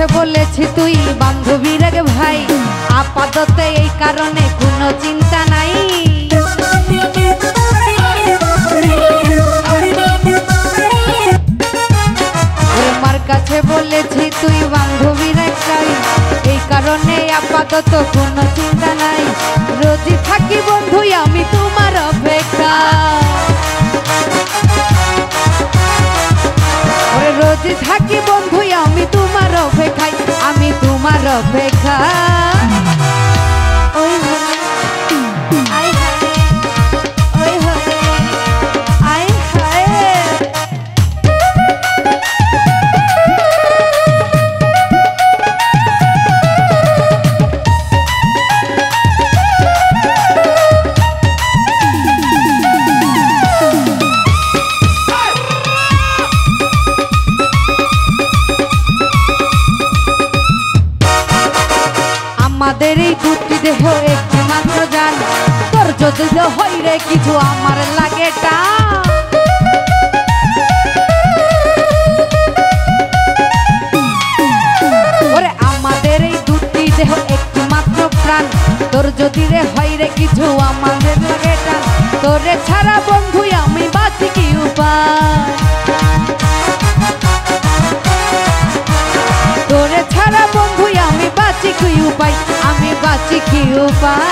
কাছে বলেছি তুই বান্ধবীর আগে ভাই, আপাতত এই কারণে কোনো চিন্তা নাই। মার কাছে বলেছি তুই বান্ধবীর একটাই, এই কারণে আপাতত কোনো চিন্তা নাই। রোজই থাকি বন্ধু আমি তোমার অপেক্ষা, রোজই থাকি বন্ধু আমি তোমার অপেক্ষায়, আমি তোমার অপেক্ষা। আমাদের এই দুটি দেহ একটি মাত্র জান, তোর যদি হয় রে কিছু আমার লাগে টান। ওরে আমাদের এই দুটি দেহ একটি মাত্র প্রাণ, তোর যদি রে হয় রে কিছু আমাদের লাগে টান। তোরে ছাড়া বন্ধু আমি বাঁচি কি উপায়, তোরে ছাড়া বন্ধু আমি বাঁচি কি উপায়, আমি বাঁচি কি উপায়।